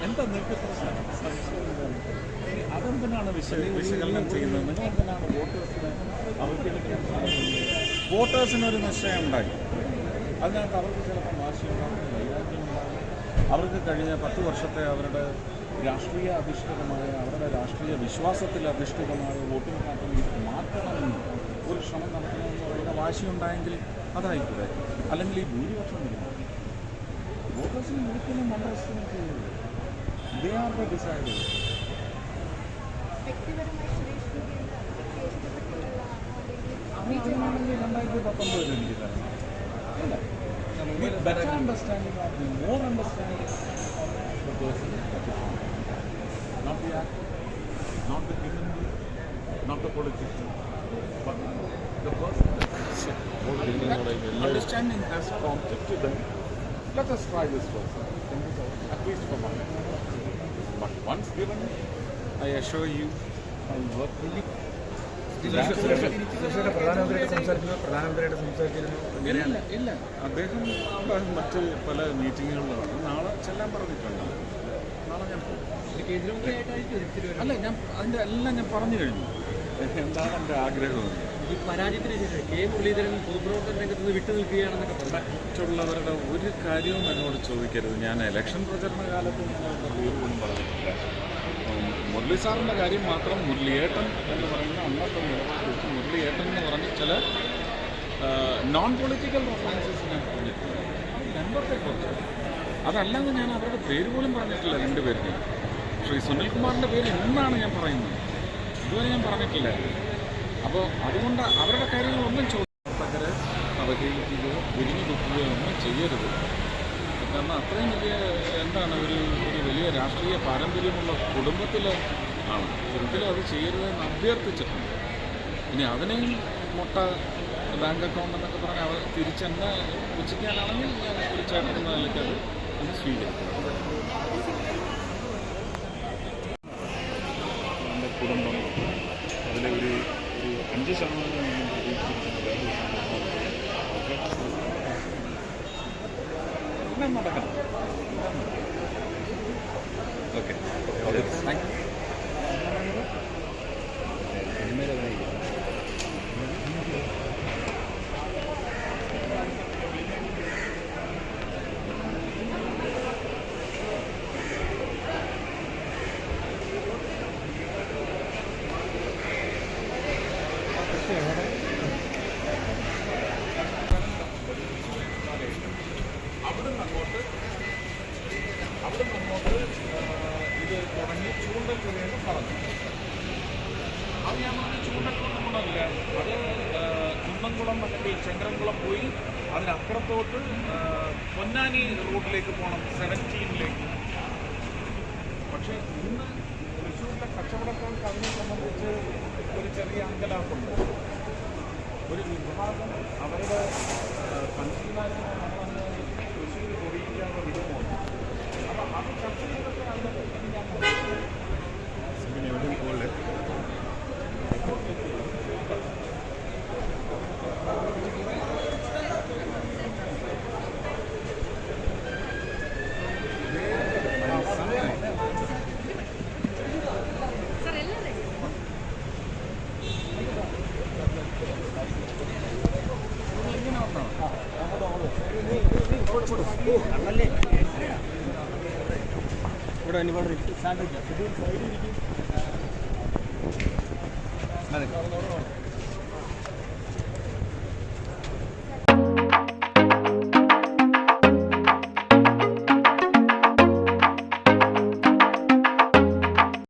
എന്താ നിങ്ങൾക്ക് അതെന്തിനാണ് വിശകലനം ചെയ്യുന്നത്? നിങ്ങൾ എന്തിനാണ് വോട്ടേഴ്സിനെ അവഗണിക്കാൻ സാധിക്കുന്നത്? വോട്ടേഴ്സിനൊരു നിശ്ചയം ഉണ്ടായി, അതിനകത്ത് അവർക്ക് ചിലപ്പോൾ വാശിയുണ്ടാകും, വൈരാഗ്യമുണ്ടാകും. അവർക്ക് കഴിഞ്ഞ 10 വർഷത്തെ അവരുടെ രാഷ്ട്രീയ അധിഷ്ഠിതമായ അവരുടെ രാഷ്ട്രീയ വിശ്വാസത്തിൽ അധിഷ്ഠിതമായ വോട്ടിംഗ് പാറ്റേൺ മാറ്റണമെന്ന് ഒരു ശ്രമം നടത്തണമെന്ന് പറയുന്ന വാശിയുണ്ടായെങ്കിൽ അതായിക്കൂടെ? അല്ലെങ്കിൽ ഈ ഭൂരിപക്ഷം വോട്ടേഴ്സിന് ഒരിക്കലും നമ്മൾ എസ്റ്റിമേറ്റ് ചെയ്യരുത്. They are the deciders. അങ്ങനെയാണെങ്കിൽ 2019 എനിക്ക് തരണം. അല്ല, better understanding of the more understanding of the person, not the actor, not the human being, not the politician, but the person. Understanding has prompted to them. Let us try this person, at least for one. But once given, I assure you, I will work really. ഇല്ല, അദ്ദേഹം മറ്റ് പല മീറ്റിങ്ങുകളിലാണ്. നാളെ ചെല്ലാൻ പറഞ്ഞിട്ടുണ്ട്. നാളെ ഞാൻ അല്ല, ഞാൻ അതിൻ്റെ എല്ലാം ഞാൻ പറഞ്ഞു കഴിഞ്ഞു എന്താണ് എൻ്റെ ആഗ്രഹം. ഈ പരാജയത്തിന് ശേഷം കെ മുരളീധരൻ പൊതുപ്രവർത്തന രംഗത്ത് നിന്ന് വിട്ടു നിൽക്കുകയാണെന്നൊക്കെ മറ്റുള്ളവരുടെ ഒരു കാര്യവും എന്നോട് ചോദിക്കരുത്. ഞാൻ ഇലക്ഷൻ പ്രചരണ കാലത്ത് നിങ്ങളുടെ പേരൊന്നും പറഞ്ഞിട്ടില്ല. മുരളി സാറിൻ്റെ കാര്യം മാത്രം മുരളിയേട്ടൻ എന്ന് പറയുന്ന അന്നത്തെ മുരളിയേട്ടൻ എന്ന് പറഞ്ഞ് ചില നോൺ പൊളിറ്റിക്കൽ റെഫറൻസസ് ഞാൻ പറഞ്ഞിട്ടുണ്ട്. മെമ്പറിനെക്കുറിച്ച് അതല്ലാതെ ഞാൻ അവരുടെ പേര് പോലും പറഞ്ഞിട്ടില്ല. രണ്ടുപേരുടെയും ശ്രീ സുനിൽകുമാറിൻ്റെ പേര് ഇന്നാണ് ഞാൻ പറയുന്നത്, ഇതുവരെ ഞാൻ പറഞ്ഞിട്ടില്ല. അപ്പോൾ അതുകൊണ്ട് അവരുടെ കാര്യങ്ങളൊന്നും പ്രവർത്തകരെ അവഹേളിക്കുകയോ തിരിഞ്ഞു കുത്തുകയോ ഒന്നും ചെയ്യരുത്. കാരണം അത്രയും വലിയ എന്താണ് ഒരു വലിയ രാഷ്ട്രീയ പാരമ്പര്യമുള്ള കുടുംബത്തിൽ ആണ്. ഒരിക്കലും അത് ചെയ്യരുതെന്ന് അഭ്യർത്ഥിച്ചിട്ടുണ്ട്. ഇനി അതിനെയും മുട്ട ബാങ്ക് അക്കൗണ്ട് എന്നൊക്കെ പറഞ്ഞാൽ അവർ തിരിച്ചെന്നെ ഉച്ചയ്ക്കാനാണെങ്കിൽ ഞാൻ ഒരു ചേട്ടൻ നിലയ്ക്ക് അത് സ്വീകരിക്കും. എൻ്റെ കുടുംബം അതിലെ ഒരു 5% നടക്കണം. Okay, thank you. അവിടെ അങ്ങോട്ട് ഇത് തുടങ്ങി ചൂണ്ടൽ തുഴയെന്ന് പറഞ്ഞു. അത് ഞാൻ പറഞ്ഞ ചൂണ്ടൽക്കുളം ഗുണമില്ല. അത് കുന്നംകുളം അല്ലെങ്കിൽ ചെങ്കരംകുളം പോയി അതിനപ്പുറത്തോട്ട് പൊന്നാനി റൂട്ടിലേക്ക് പോകണം, 17ലേക്ക്. പക്ഷേ ഇന്ന് തൃശ്ശൂരിലെ കച്ചവടക്കാർക്ക് അതിനെ സംബന്ധിച്ച് ഒരു ചെറിയ അങ്കലാപ്പുണ്ട്. ഒരു വിഭാഗം അവരുടെ കൺസ്യൂമേഴ്സിനെ നമ്മളന്ന് തൃശ്ശൂർ പൊടിയിക്കാനുള്ള വിധമുണ്ട്. അപ്പോൾ അത് ചർച്ച ചെയ്തൊക്കെ അതിൻ്റെ എവിടെയും പോലെ ഇവിടെ ഒരുപാട്